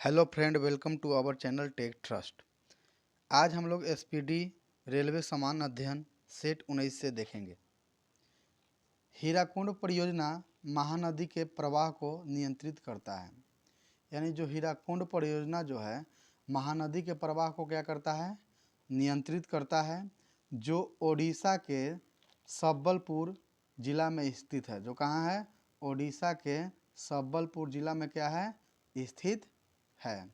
Hello friend, welcome to our channel Tech Trust. आज हम लोग एसपीडी रेलवे समान अध्ययन सेट 19 से देखेंगे। हीराकुंड परियोजना महानदी के प्रवाह को नियंत्रित करता है। यानी जो हीराकुंड परियोजना जो है महानदी के प्रवाह को क्या करता है, नियंत्रित करता है, जो ओडिशा के संबलपुर जिला में स्थित है। जो कहाँ है? ओडिशा के संबलपुर जिला में क्या है? स्थित है।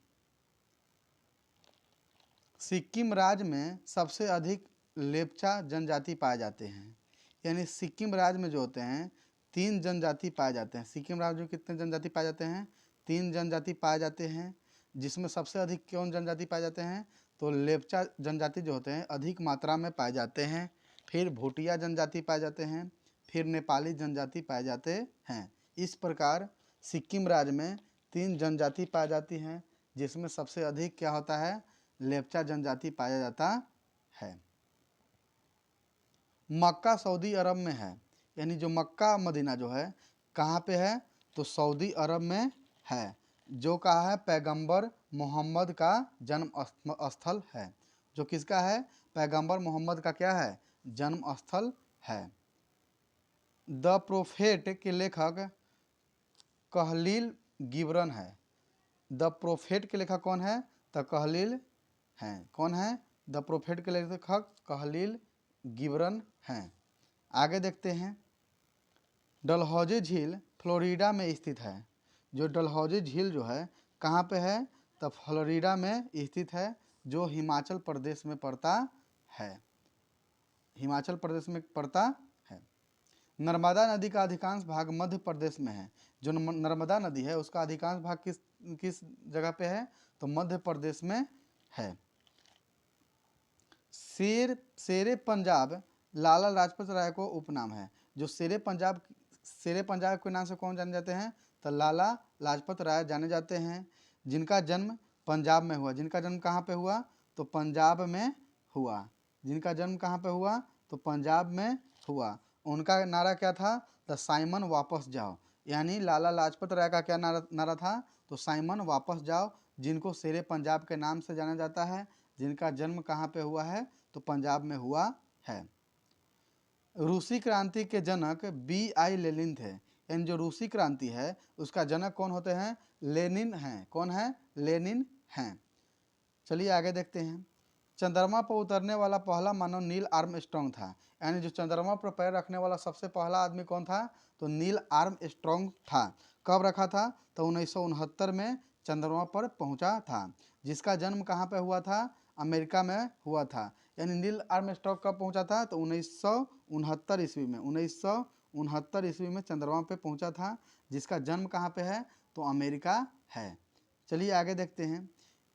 सिक्किम राज्य में सबसे अधिक लेप्चा जनजाति पाए जाते हैं। यानी सिक्किम राज्य में जो होते हैं 3 जनजाति पाए जाते हैं। सिक्किम राज्य में कितने जनजाति पाए जाते हैं? 3 जनजाति पाए जाते हैं, जिसमें सबसे अधिक कौन जनजाति पाए जाते हैं? तो लेप्चा जनजाति जो होते हैं अधिक मात्रा में पाए जाते हैं। फिर भूटिया जनजाति पाए जाते हैं, फिर नेपाली जनजाति पाए जाते हैं। इस प्रकार सिक्किम राज्य में 3 जनजाति पाई जाती हैं, जिसमें सबसे अधिक क्या होता है? लेप्चा जनजाति पाया जाता है। मक्का सऊदी अरब में है। यानी जो मक्का मदीना जो है कहाँ पे है? तो सऊदी अरब में है। जो कहा है पैगंबर मोहम्मद का जन्म स्थल है। जो किसका है? पैगंबर मोहम्मद का क्या है? जन्म स्थल है। द प्रोफेट के लेखक कहलील गिबरन है। द प्रोफेट के लेखक कौन है? तो कहलील हैं। कौन है? द प्रोफेट के लेखक कहलील गिबरन हैं। आगे देखते हैं। डलहौजी झील फ्लोरिडा में स्थित है। जो डलहौजी झील जो है कहाँ पे है? तो फ्लोरिडा में स्थित है, जो हिमाचल प्रदेश में पड़ता है। हिमाचल प्रदेश में पड़ता है। नर्मदा नदी का अधिकांश भाग मध्य प्रदेश में है। जो नर्मदा नदी है उसका अधिकांश भाग किस किस जगह पे है? तो मध्य प्रदेश में है। शेरे पंजाब लाला लाजपत राय को उपनाम है। जो शेरे पंजाब के नाम से कौन जाने जाते हैं? तो लाला लाजपत राय जाने जाते हैं, जिनका जन्म पंजाब में हुआ। जिनका जन्म कहाँ पे हुआ? तो पंजाब में हुआ। जिनका जन्म कहाँ पे हुआ? तो पंजाब में हुआ। उनका नारा क्या था? तो साइमन वापस जाओ। यानी लाला लाजपत राय का क्या नारा था? तो साइमन वापस जाओ, जिनको शेरे पंजाब के नाम से जाना जाता है। जिनका जन्म कहाँ पे हुआ है? तो पंजाब में हुआ है। रूसी क्रांति के जनक B.I. लेनिन थे। यानी जो रूसी क्रांति है उसका जनक कौन होते हैं? लेनिन हैं। कौन है? लेनिन हैं। चलिए आगे देखते हैं। चंद्रमा पर उतरने वाला पहला मानव नील आर्मस्ट्रॉन्ग था। यानी जो चंद्रमा पर पैर रखने वाला सबसे पहला आदमी कौन था? तो नील आर्मस्ट्रॉन्ग था। कब रखा था? तो 1969 में चंद्रमा पर पहुंचा था। जिसका जन्म कहाँ पे हुआ था? अमेरिका में हुआ था। यानी नील आर्मस्ट्रॉन्ग कब पहुंचा था? तो 1969 ईस्वी में। 1969 ईस्वी में चंद्रमा पे पहुंचा था। जिसका जन्म कहाँ पे है? तो अमेरिका है। चलिए आगे देखते हैं।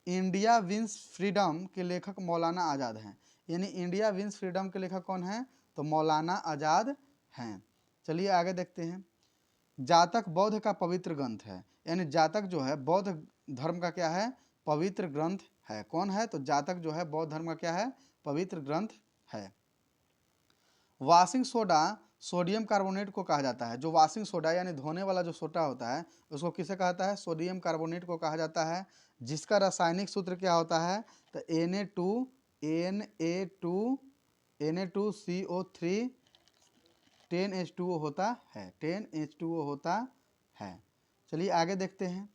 इंडिया विंस फ्रीडम के लेखक मौलाना आज़ाद हैं। यानी इंडिया विंस फ्रीडम के लेखक कौन हैं? तो मौलाना आज़ाद हैं। चलिए आगे देखते हैं। जातक बौद्ध का पवित्र ग्रंथ है। यानी जातक जो है बौद्ध धर्म का क्या है? पवित्र ग्रंथ है। कौन है? तो जातक जो है बौद्ध धर्म का क्या है? पवित्र ग्रंथ है। वॉशिंग सोडा सोडियम कार्बोनेट को कहा जाता है। जो वॉशिंग सोडा यानी धोने वाला जो सोडा होता है उसको किसे कहता है? सोडियम कार्बोनेट को कहा जाता है। जिसका रासायनिक सूत्र क्या होता है? तो Na2CO3 10H2O होता है। 10H2O होता है। चलिए आगे देखते हैं।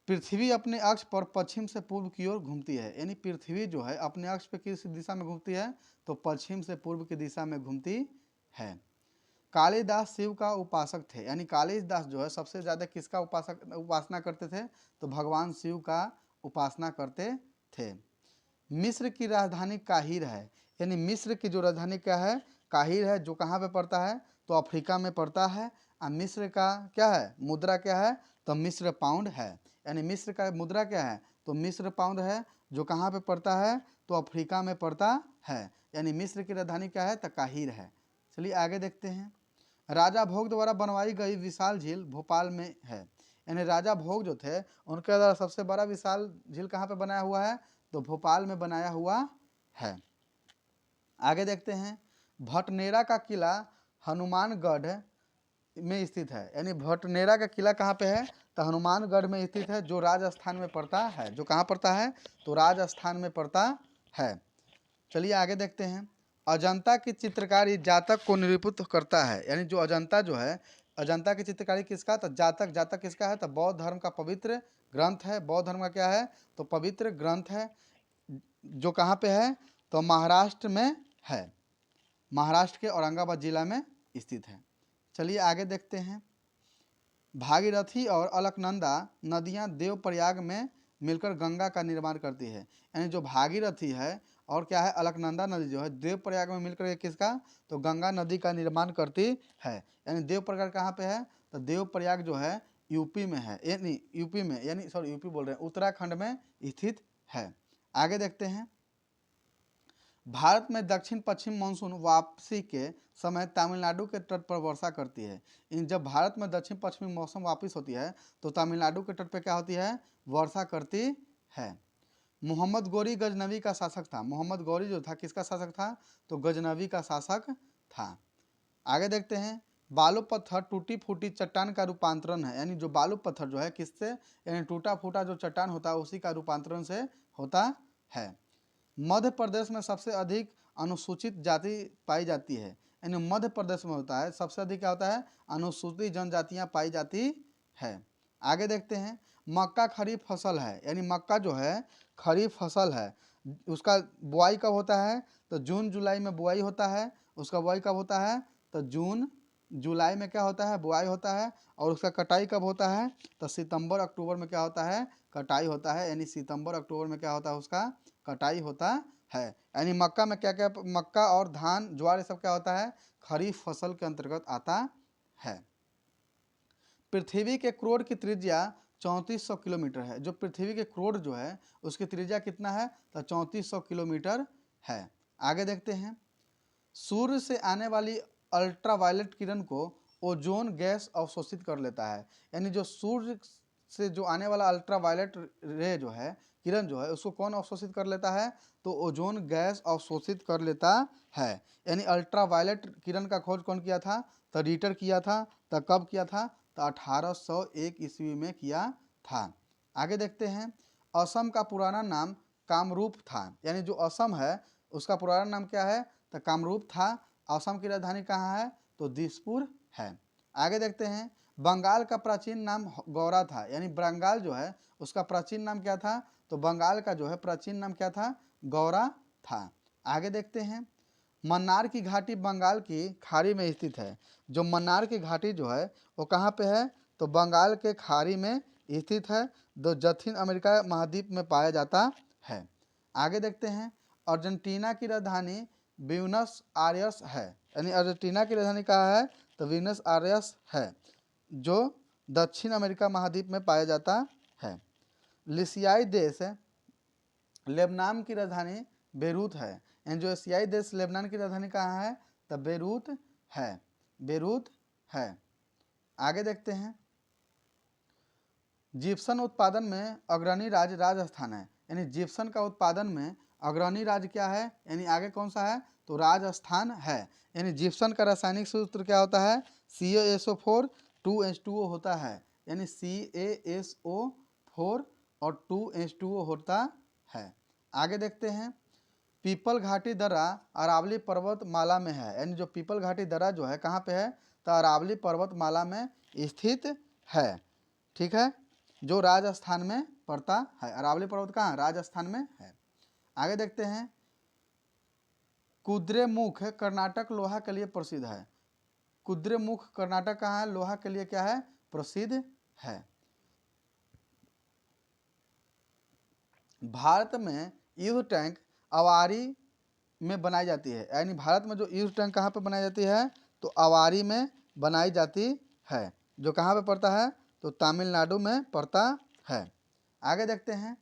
पृथ्वी अपने अक्ष पर पश्चिम से पूर्व की ओर घूमती है। यानी पृथ्वी जो है अपने अक्ष पर किस दिशा में घूमती है? तो पश्चिम से पूर्व की दिशा में घूमती है। कालिदास शिव का उपासक थे। यानी कालिदास जो है सबसे ज़्यादा किसका उपासना करते थे? तो भगवान शिव का उपासना करते थे। मिस्र की राजधानी काहिर है। यानी मिस्र की जो राजधानी क्या है? काहिर है। जो कहाँ पे पड़ता है? तो अफ्रीका में पड़ता है। और मिस्र का क्या है? मुद्रा क्या है? तो मिस्र पाउंड है। यानी मिस्र का मुद्रा क्या है? तो मिस्र पाउंड है। जो कहाँ पे पड़ता है? तो अफ्रीका में पड़ता है। यानी मिस्र की राजधानी क्या है? तो काहिर है। चलिए आगे देखते हैं। राजा भोग द्वारा बनवाई गई विशाल झील भोपाल में है। यानी राजा भोग जो थे उनके द्वारा सबसे बड़ा विशाल झील कहाँ पे बनाया हुआ है? तो भोपाल में बनाया हुआ है। आगे देखते हैं। भटनेरा का किला हनुमानगढ़ में स्थित है। यानी भटनेरा का किला कहाँ पे है? तो हनुमानगढ़ में स्थित है, जो राजस्थान में पड़ता है। जो कहाँ पड़ता है? तो राजस्थान में पड़ता है। चलिए आगे देखते हैं। अजंता की चित्रकारी जातक को निरूपित करता है, यानी जो अजंता जो है, अजंता की चित्रकारी किसका? तो जातक। जातक किसका है? तो बौद्ध धर्म का पवित्र ग्रंथ है। बौद्ध धर्म का क्या है? तो पवित्र ग्रंथ है। जो कहाँ पे है? तो महाराष्ट्र में है। महाराष्ट्र के औरंगाबाद जिला में स्थित है। चलिए आगे देखते हैं। भागीरथी और अलकनंदा नदियां देवप्रयाग में मिलकर गंगा का निर्माण करती है। यानी जो भागीरथी है और क्या है, अलकनंदा नदी जो है, देवप्रयाग में मिलकर किसका? तो गंगा नदी का निर्माण करती है। यानी देवप्रयाग कहाँ पे है? तो देवप्रयाग जो है यूपी में है, यानी यूपी में, यानी सॉरी यूपी बोल रहे हैं, उत्तराखंड में स्थित है। आगे देखते हैं। भारत में दक्षिण पश्चिम मानसून वापसी के समय तमिलनाडु के तट पर वर्षा करती है। इन जब भारत में दक्षिण पश्चिमी मौसम वापस होती है तो तमिलनाडु के तट पर क्या होती है? वर्षा करती है। मोहम्मद गौरी गजनवी का शासक था। मोहम्मद गौरी जो था किसका शासक था? तो गजनवी का शासक था। आगे देखते हैं। बालू पत्थर टूटी फूटी चट्टान का रूपांतरण है। यानी जो बालू पत्थर जो है किससे? यानी टूटा फूटा जो चट्टान होता है उसी का रूपांतरण से होता है। मध्य प्रदेश में सबसे अधिक अनुसूचित जाति पाई जाती है। यानी मध्य प्रदेश में होता है सबसे अधिक क्या होता है? अनुसूचित जनजातियां पाई जाती है। आगे देखते हैं। मक्का खरीफ फसल है। यानी मक्का जो है खरीफ फसल है। उसका बुआई कब होता है? तो जून जुलाई में बुआई होता है। उसका बुआई कब होता है? तो जून जुलाई में क्या होता है? बुआई होता है। और उसका कटाई कब होता है? तो सितंबर अक्टूबर में क्या होता है? कटाई होता है। यानी सितंबर अक्टूबर में क्या होता है? उसका कटाई होता है। यानी मक्का में क्या क्या? मक्का और धान ज्वार ये सब क्या होता है? खरीफ फसल के अंतर्गत आता है। पृथ्वी के क्रोड की त्रिज्या 3400 किलोमीटर है। जो पृथ्वी के क्रोड जो है उसकी त्रिज्या कितना है? तो 3400 किलोमीटर है। आगे देखते हैं। सूर्य से आने वाली अल्ट्रावायलेट किरण को ओजोन गैस अवशोषित कर लेता है। यानी जो सूर्य से जो आने वाला अल्ट्रावायलेट रे जो है, किरण जो है, उसको कौन अवशोषित कर लेता है? तो ओजोन गैस अवशोषित कर लेता है। यानी अल्ट्रावायलेट किरण का खोज कौन किया था? तो रिटर किया था। तो कब किया था? तो 1801 ईस्वी में किया था। आगे देखते हैं। असम का पुराना नाम कामरूप था। यानी जो असम है उसका पुराना नाम क्या है? तो कामरूप था। असम की राजधानी कहाँ है? तो दिसपुर है। आगे देखते हैं। बंगाल का प्राचीन नाम गौरा था। यानी बंगाल जो है उसका प्राचीन नाम क्या था? तो बंगाल का जो है प्राचीन नाम क्या था? गौरा था। आगे देखते हैं। मन्नार की घाटी बंगाल की खाड़ी में स्थित है। जो मन्नार की घाटी जो है वो कहाँ पे है? तो बंगाल के खाड़ी में स्थित है, जो दक्षिण अमेरिका महाद्वीप में पाया जाता है। आगे देखते हैं। अर्जेंटीना की राजधानी ब्यूनस आयर्स है। यानी अर्जेंटीना की राजधानी कहाँ है? तो ब्यूनस आयर्स है, जो दक्षिण अमेरिका महाद्वीप में पाया जाता है। लिसियाई देश लेबनान की राजधानी बेरूत है। यानी जो एशियाई देश लेबनान की राजधानी कहाँ है? तो बेरूत है। बेरूत है। आगे देखते हैं। जिप्सन उत्पादन में अग्रणी राज्य राजस्थान है। यानी जिप्सन का उत्पादन में अग्रणी राज्य क्या है? यानी आगे कौन सा है? तो राजस्थान है। यानी जिप्सन का रासायनिक सूत्र क्या होता है? CaSO4 2H2O होता है। यानी CaSO4 और 2H2O होता है। आगे देखते हैं। पीपल घाटी दर्रा अरावली पर्वतमाला में है। यानी जो पीपल घाटी दर्रा जो है कहाँ पे है? तो अरावली पर्वतमाला में स्थित है। ठीक है, जो राजस्थान में पड़ता है। अरावली पर्वत कहाँ? राजस्थान में है। आगे देखते हैं। कुद्रेमुख कर्नाटक लोहा के लिए प्रसिद्ध है। कुद्रेमुख कर्नाटक कहाँ है? लोहा के लिए क्या है? प्रसिद्ध है। भारत में युद्ध टैंक अवारी में बनाई जाती है। यानी भारत में जो युद्ध टैंक कहाँ पे बनाई जाती है? तो अवारी में बनाई जाती है, जो कहाँ पे पड़ता है? तो तमिलनाडु में पड़ता है। आगे देखते हैं।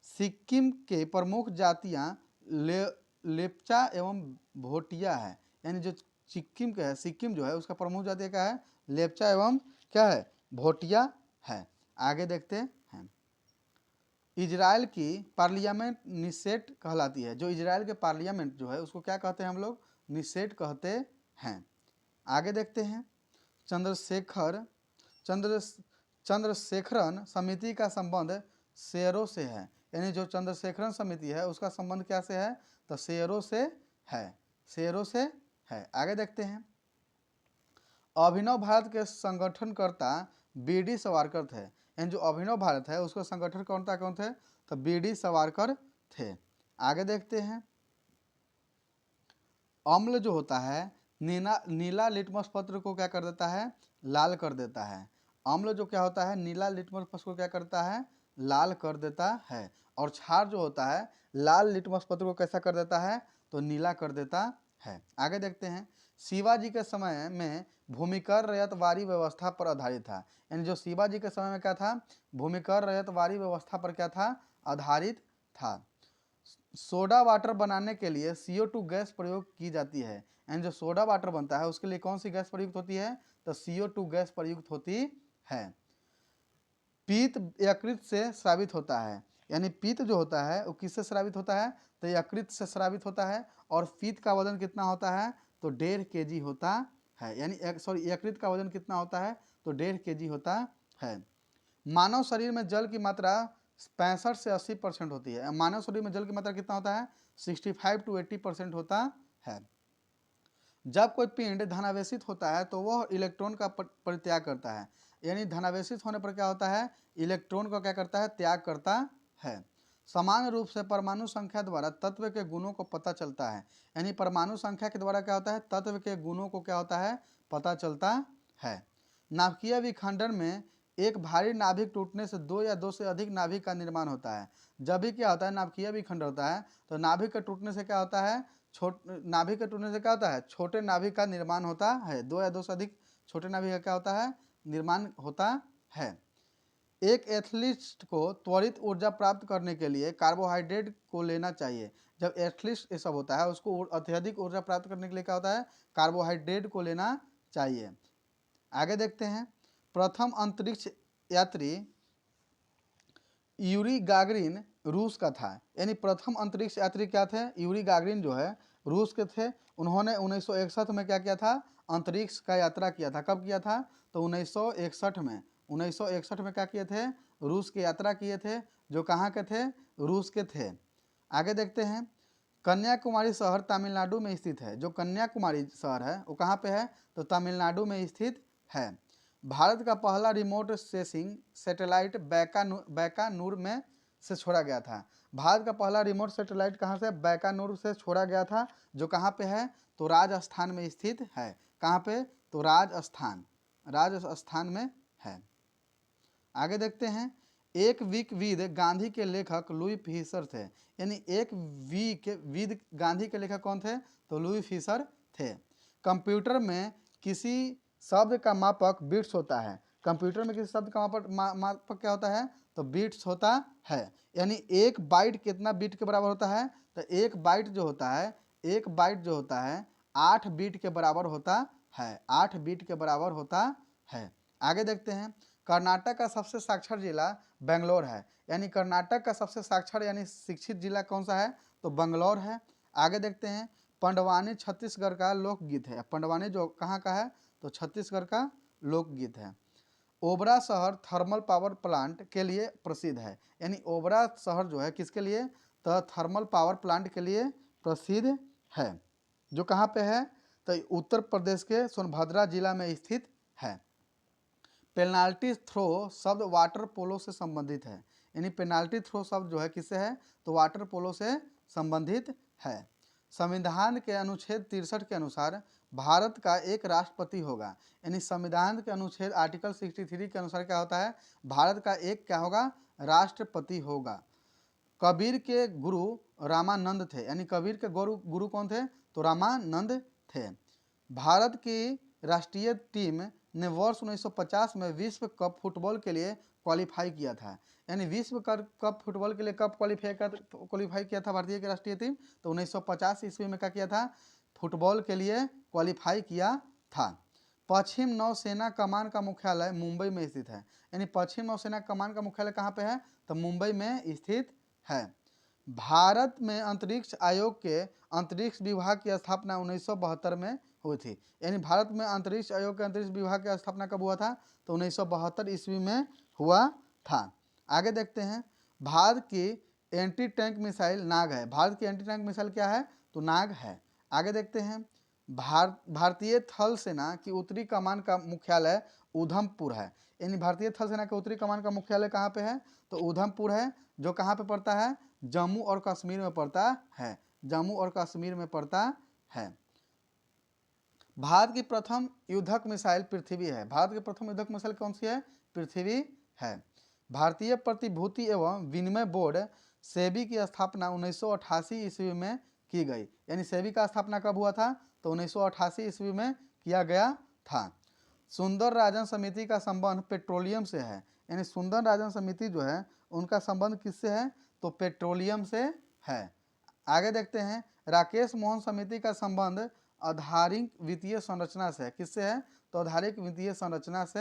सिक्किम के प्रमुख जातियाँ लेप्चा एवं भोटिया है। यानी जो सिक्किम का है, सिक्किम जो है उसका प्रमुख जाति क्या है? लेप्चा एवं क्या है? भोटिया है। आगे देखते हैं। इजराइल की पार्लियामेंट निसेट कहलाती है। जो इजराइल के पार्लियामेंट जो है उसको क्या कहते हैं हम लोग? निसेट कहते हैं। आगे देखते हैं। चंद्रशेखर चंद्रशेखरन समिति का संबंध शेयरों से है, यानी जो चंद्रशेखरन समिति है उसका संबंध क्या से है, तो शेयरों से है, शेयरों से है। आगे देखते हैं, अभिनव भारत के संगठनकर्ता बी.डी. सावरकर थे, यानी जो अभिनव भारत है उसका संगठनकर्ता कौन थे, तो बी.डी. सावरकर थे। आगे देखते हैं, अम्ल जो होता है नीला लिटमस पत्र को क्या कर देता है, लाल कर देता है। अम्ल जो क्या होता है, नीला लिटमस पत्र को क्या करता है, लाल कर देता है। और क्षार जो होता है लाल लिटमस पत्र को कैसा कर देता है, तो नीला कर देता है। आगे देखते हैं, शिवाजी के समय में भूमिकर रयतवारी व्यवस्था पर आधारित था, यानी जो शिवाजी के समय में क्या था, भूमिकर रयतवारी व्यवस्था पर क्या था, आधारित था। सोडा वाटर बनाने के लिए CO2 गैस प्रयोग की जाती है, यानी जो सोडा वाटर बनता है उसके लिए कौन सी गैस प्रयुक्त होती है, तो CO2 गैस प्रयुक्त होती है। पीत यकृत से स्रावित होता है, यानी पीत जो होता है वो किससे स्रावित होता है, तो यकृत से स्रावित होता है। और पीत का वजन कितना होता है, तो 1.5 kg होता है, यानी सॉरी यकृत का वजन कितना होता है, तो 1.5 kg होता है। मानव शरीर में जल की मात्रा 65 से 80% होती है। मानव शरीर में जल की मात्रा कितना होता है, 65 to 80% होता है। जब कोई पिंड धनावेशित होता है तो वह इलेक्ट्रॉन का परित्याग करता है, यानी धनावेशित होने पर क्या होता है, इलेक्ट्रॉन का क्या करता है, त्याग करता है। समान रूप से परमाणु संख्या द्वारा तत्व के गुणों को पता चलता है, यानी परमाणु संख्या के द्वारा क्या होता है, तत्व के गुणों को क्या होता है, पता चलता है। नाभिकीय विखंडन में एक भारी नाभिक टूटने से 2 या 2 से अधिक नाभिक का निर्माण होता है। जब भी क्या होता है, नाभिकीय विखंडन होता है तो नाभिक के टूटने से क्या होता है, नाभिक के टूटने से क्या होता है, छोटे नाभिक का निर्माण होता है। 2 या 2 से अधिक छोटे नाभिक का क्या होता है, निर्माण होता है। एक एथलीट को त्वरित ऊर्जा प्राप्त करने के लिए कार्बोहाइड्रेट को लेना चाहिए। जब एथलीट ये सब होता है उसको अत्यधिक ऊर्जा प्राप्त करने के लिए क्या होता है, कार्बोहाइड्रेट को लेना चाहिए। आगे देखते हैं, प्रथम अंतरिक्ष यात्री यूरी गागरिन रूस का था, यानी प्रथम अंतरिक्ष यात्री क्या थे, यूरी गागरिन जो है रूस के थे। उन्होंने 1961 में क्या किया था, अंतरिक्ष का यात्रा किया था। कब किया था, तो 1961 में। 1961 में क्या किए थे, रूस की यात्रा किए थे, जो कहाँ के थे, रूस के थे। आगे देखते हैं, कन्याकुमारी शहर तमिलनाडु में स्थित है। जो कन्याकुमारी शहर है वो कहाँ पे है, तो तमिलनाडु में स्थित है। भारत का पहला रिमोट सेंसिंग सैटेलाइट बैकानूर में से छोड़ा गया था। भारत का पहला रिमोट सैटेलाइट कहाँ से, बैकानूर से छोड़ा गया था, जो कहाँ पे है, तो राजस्थान में स्थित है। कहाँ पे, तो राजस्थान में है। आगे देखते हैं, एक विद गांधी के लेखक लुई फिशर थे, यानी एक विद गांधी के लेखक कौन थे, तो लुई फिशर थे। कंप्यूटर में किसी शब्द का मापक बिट्स होता है। कंप्यूटर में किसी शब्द का मापक क्या होता है, तो बिट्स होता है। यानी एक बाइट कितना बिट के बराबर होता है, तो एक बाइट जो होता है, एक बाइट जो होता है 8 बिट के बराबर होता है, 8 बिट के बराबर होता है। आगे देखते हैं, कर्नाटक का सबसे साक्षर जिला बेंगलोर है, यानी कर्नाटक का सबसे साक्षर यानी शिक्षित जिला कौन सा है, तो बेंगलोर है। आगे देखते हैं, पंडवानी छत्तीसगढ़ का लोकगीत है। पंडवानी जो कहाँ का है, तो छत्तीसगढ़ का लोकगीत है। ओबरा शहर थर्मल पावर प्लांट के लिए प्रसिद्ध है, यानी ओबरा शहर जो है किसके लिए, तो थर्मल पावर प्लांट के लिए प्रसिद्ध है, जो कहाँ पे है, तो उत्तर प्रदेश के सोनभद्रा जिला में स्थित है। पेनाल्टी थ्रो शब्द वाटर पोलो से संबंधित है, यानी पेनाल्टी थ्रो शब्द जो है किससे है, तो वाटर पोलो से संबंधित है। संविधान के अनुच्छेद 63 के अनुसार भारत का एक राष्ट्रपति होगा, यानी संविधान के अनुच्छेद आर्टिकल 63 के अनुसार क्या होता है, भारत का एक क्या होगा, राष्ट्रपति होगा। कबीर के गुरु रामानंद थे, यानी कबीर के गुरु कौन थे, तो रामानंद थे। भारत की राष्ट्रीय टीम ने वर्ष 1950 में विश्व कप फुटबॉल के लिए क्वालिफाई किया था, यानी विश्व कप फुटबॉल के लिए कब क्वालिफाई किया था भारतीय की राष्ट्रीय टीम, तो 1950 ईस्वी में क्या किया था, फुटबॉल के लिए क्वालिफाई किया था। पश्चिम नौसेना कमान का मुख्यालय मुंबई में स्थित है, यानी पश्चिम नौसेना कमान का मुख्यालय कहाँ पे है, तो मुंबई में स्थित है। भारत में अंतरिक्ष आयोग के अंतरिक्ष विभाग की स्थापना 1972 में हुई थी। यानी भारत में अंतरिक्ष आयोग के अंतरिक्ष विभाग की स्थापना कब हुआ था? तो 1972 ईस्वी में हुआ था। आगे देखते हैं, भारत की एंटी टैंक मिसाइल नाग है। भारत की एंटी टैंक मिसाइल क्या है? तो नाग है। आगे देखते हैं, भारतीय थल सेना की उत्तरी कमान का मुख्यालय उधमपुर है। यानी भारतीय थल सेना के उत्तरी कमान का मुख्यालय कहाँ पे है? तो उधमपुर है, जो कहाँ पे पड़ता है? जम्मू और कश्मीर में पड़ता है। जम्मू और कश्मीर में पड़ता है। भारत की प्रथम युद्धक मिसाइल पृथ्वी है। भारत की प्रथम युद्धक मिसाइल कौन सी है? पृथ्वी है। भारतीय प्रतिभूति एवं विनिमय बोर्ड सेबी की स्थापना 1988 ईस्वी में की गई। यानी सेबी का स्थापना कब हुआ था? तो 1988 ईस्वी में किया गया था। सुंदर राजन समिति का संबंध पेट्रोलियम से है। यानी सुंदर राजन समिति जो है उनका संबंध किससे है? तो पेट्रोलियम से है। आगे देखते हैं, राकेश मोहन समिति का संबंध आधारिक वित्तीय संरचना से है। किससे है? तो आधारिक वित्तीय संरचना से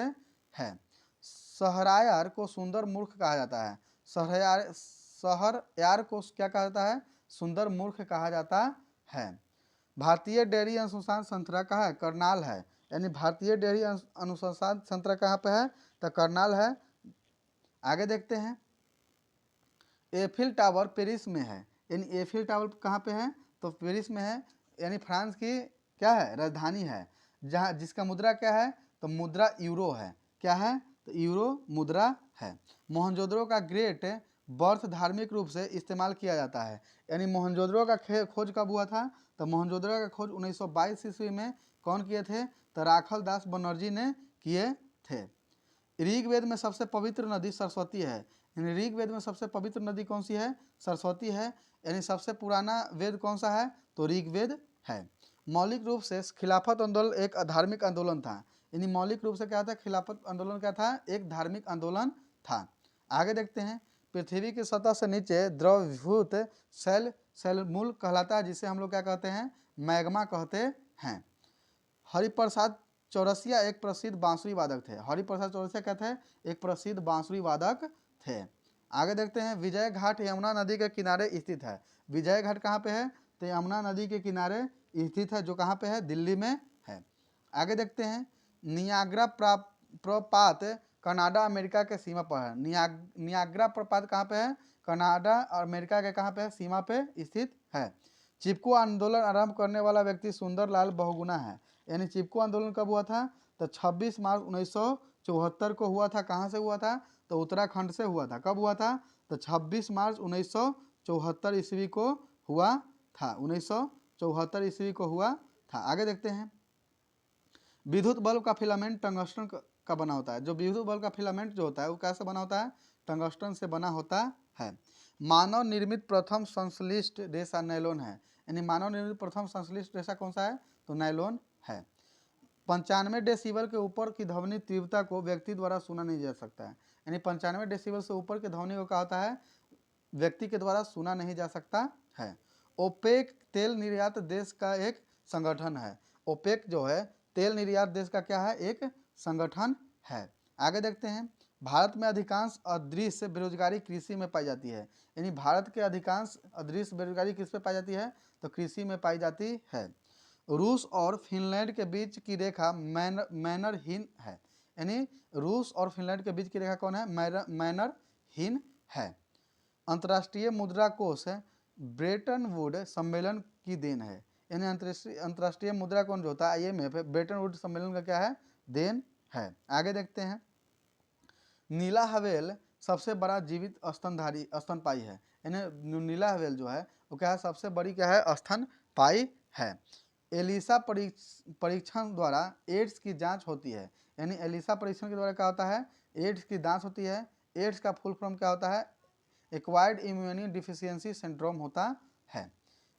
है। शहरयार को सुंदर मूर्ख कहा जाता है। शहरयार को क्या कहा जाता है? सुंदर मूर्ख कहा जाता है। भारतीय डेयरी अनुसंधान संस्था कहाँ है? करनाल है। यानी भारतीय डेयरी अनुसंधान संस्था कहाँ पे है? तो करनाल है। आगे देखते हैं, एफिल टावर पेरिस में है। यानी एफिल टावर कहाँ पे है? तो पेरिस में है। यानी फ्रांस की क्या है? राजधानी है। जहाँ जिसका मुद्रा क्या है? तो मुद्रा यूरो है। क्या है? तो यूरो मुद्रा है। मोहनजोदड़ो का ग्रेट बर्थ धार्मिक रूप से इस्तेमाल किया जाता है। यानी मोहनजोदड़ो का खोज कब हुआ था? तो मोहनजोदड़ो का खोज 1922 ईस्वी में कौन किए थे? तो राखल दास बनर्जी ने किए थे। ऋग्वेद में सबसे पवित्र नदी सरस्वती है। यानी ऋग्वेद में सबसे पवित्र नदी कौन सी है? सरस्वती है। यानी सबसे पुराना वेद कौन सा है? तो ऋग्वेद है। मौलिक रूप से खिलाफत आंदोलन एक धार्मिक आंदोलन था। यानी मौलिक रूप से क्या था? खिलाफत आंदोलन क्या था? एक धार्मिक आंदोलन था। आगे देखते हैं, पृथ्वी की सतह से नीचे द्रवभूत शैलमूल कहलाता है, जिसे हम लोग क्या कहते हैं? मैग्मा कहते हैं। हरिप्रसाद चौरसिया एक प्रसिद्ध बांसुरी वादक थे। हरिप्रसाद चौरसिया क्या थे? एक प्रसिद्ध बांसुरी वादक थे। आगे देखते हैं, विजय घाट यमुना नदी के किनारे स्थित है। विजय घाट कहाँ पे है? तो यमुना नदी के किनारे स्थित है, जो कहाँ पे है? दिल्ली में है। आगे देखते हैं, नियाग्रा प्रपात कनाडा अमेरिका के सीमा पर है। नियाग्रा प्रपात कहाँ पे है? कनाडा और अमेरिका के कहाँ पे है? सीमा पे स्थित है। चिपको आंदोलन आरंभ करने वाला व्यक्ति सुंदरलाल बहुगुणा है। यानी चिपको आंदोलन कब हुआ था? तो 26 मार्च 1974 को हुआ था। कहाँ से हुआ था? तो उत्तराखंड से हुआ था। कब हुआ था? तो 26 मार्च 1974 ईस्वी को हुआ था। 1974 ईस्वी को हुआ था। आगे देखते हैं, विद्युत बल्ब का फिलामेंट टंगस्टन का बना होता है। जो विद्युत बल्ब का फिलामेंट जो होता है वो कैसे बना होता है? टंगस्टन से बना होता है। मानव निर्मित प्रथम संश्लिष्ट रेशा नायलॉन है। यानी मानव निर्मित प्रथम संश्लिष्ट रेशा कौन सा है? तो नायलॉन है। 95 डेसिबल के ऊपर की ध्वनि तीव्रता को व्यक्ति द्वारा सुना नहीं जा सकता है। यानी 95 डेसिबल से ऊपर की ध्वनि को क्या होता है? व्यक्ति के द्वारा सुना नहीं जा सकता है। ओपेक तेल निर्यात देश का एक संगठन है। ओपेक जो है तेल निर्यात देश का क्या है? एक संगठन है। आगे देखते हैं, भारत में अधिकांश अदृश्य बेरोजगारी कृषि में पाई जाती है। यानी भारत के अधिकांश अदृश्य बेरोजगारी किस पे पाई जाती है? तो कृषि में पाई जाती है। रूस और फिनलैंड के बीच की रेखा मैनरहीन है। यानी रूस और फिनलैंड के बीच की रेखा कौन है? मैनरहीन है। अंतर्राष्ट्रीय मुद्रा कोष ब्रेटन वुड सम्मेलन की देन है। यानी अंतर्राष्ट्रीय मुद्रा कोष जो होता है IMF, ब्रेटन वुड सम्मेलन का क्या है? देन है। आगे देखते हैं, नीला हवेल सबसे बड़ा जीवित स्तनपायी है। यानी नीला हवेल जो है वो क्या है? सबसे बड़ी क्या है? स्तनपायी है। एलिसा परीक्षण द्वारा एड्स की जांच होती है। यानी एलिसा परीक्षण के द्वारा क्या होता है? एड्स की जांच होती है। एड्स का फुल फॉर्म क्या होता है? एक्वायर्ड इम्यूनी डिफिशियंसी सिंड्रोम होता है।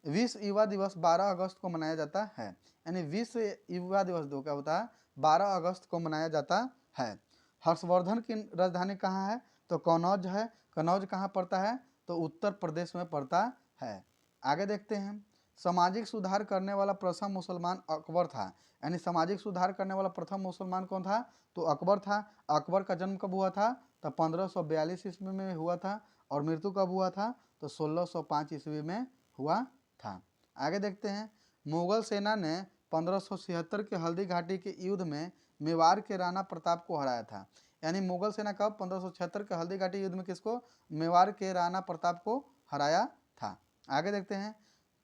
विश्व युवा दिवस 12 अगस्त को मनाया जाता है। यानी विश्व युवा दिवस जो क्या होता है? 12 अगस्त को मनाया जाता है। हर्षवर्धन की राजधानी कहाँ है? तो कन्नौज है। कन्नौज कहाँ पड़ता है? तो उत्तर प्रदेश में पड़ता है। आगे देखते हैं, सामाजिक सुधार करने वाला प्रथम मुसलमान अकबर था। यानी सामाजिक सुधार करने वाला प्रथम मुसलमान कौन था? तो अकबर था। अकबर का जन्म कब हुआ था? तो 1542 ईस्वी में हुआ था। और मृत्यु कब हुआ था? तो 1605 ईस्वी में हुआ था। आगे देखते हैं, मुगल सेना ने 1576 के हल्दी घाटी के युद्ध में मेवाड़ के राणा प्रताप को हराया था। यानी मुगल सेना कब 1576 के हल्दी घाटी युद्ध में किसको, मेवाड़ के राणा प्रताप को हराया था। आगे देखते हैं,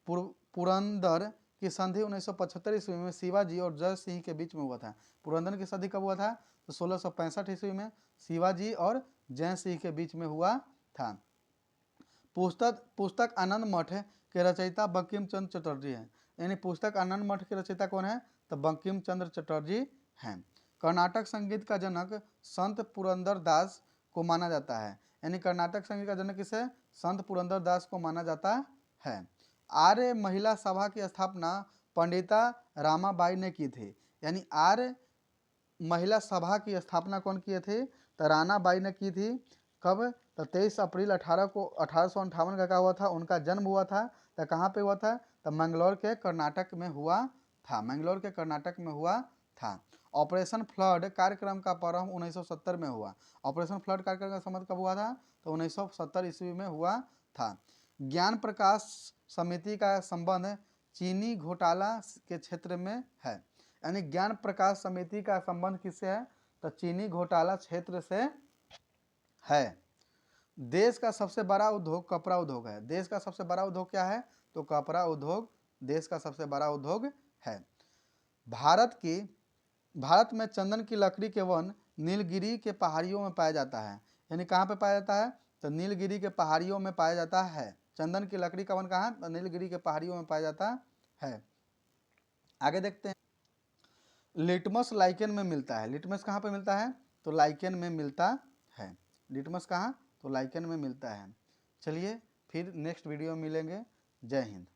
पुरंदर की संधि 1975 ईस्वी में शिवाजी और जय सिंह के बीच में हुआ था। पुरंदर की संधि कब हुआ था, तो 1665 ईस्वी में शिवाजी और जय सिंह के बीच में हुआ था। पुस्तक आनंद मठ के रचयिता बंकिम चंद्र चटर्जी हैं। यानी पुस्तक आनंद मठ के रचयिता कौन है, तो बंकिम चंद्र चटर्जी हैं। कर्नाटक संगीत का जनक संत पुरंदर दास को माना जाता है। यानी कर्नाटक संगीत का जनक किसे, संत पुरंदर दास को माना जाता है। आर्य महिला सभा की स्थापना पंडिता रामाबाई ने की थी। यानी आर्य महिला सभा की स्थापना कौन किए थे, तो रानाबाई ने की थी। कब, तो 23 अप्रैल 1858 का क्या हुआ था, उनका जन्म हुआ था। तो कहाँ पे हुआ था, तो मंगलौर के कर्नाटक में हुआ था। मंगलौर के कर्नाटक में हुआ था। ऑपरेशन फ्लड कार्यक्रम का प्रारंभ 1970 में हुआ। ऑपरेशन फ्लड कार्यक्रम का संबंध कब हुआ था, तो 1970 ईस्वी में हुआ था। ज्ञान प्रकाश समिति का संबंध चीनी घोटाला के क्षेत्र में है। यानी ज्ञान प्रकाश समिति का संबंध किससे है, तो चीनी घोटाला क्षेत्र से है। देश का सबसे बड़ा उद्योग कपड़ा उद्योग है। देश का सबसे बड़ा उद्योग क्या है, तो कपड़ा उद्योग देश का सबसे बड़ा उद्योग है। भारत में चंदन की लकड़ी के वन नीलगिरी के पहाड़ियों में पाया जाता है। यानी कहाँ पे पाया जाता है, तो नीलगिरी के पहाड़ियों में पाया जाता है। चंदन की लकड़ी का वन कहाँ, तो नीलगिरी के पहाड़ियों में पाया जाता है। आगे देखते हैं, लिटमस लाइकेन में मिलता है। लिटमस कहाँ पे मिलता है, तो लाइकेन में मिलता है। लिटमस कहाँ, तो लाइकेन में मिलता है। चलिए फिर नेक्स्ट वीडियो में मिलेंगे। जय हिंद।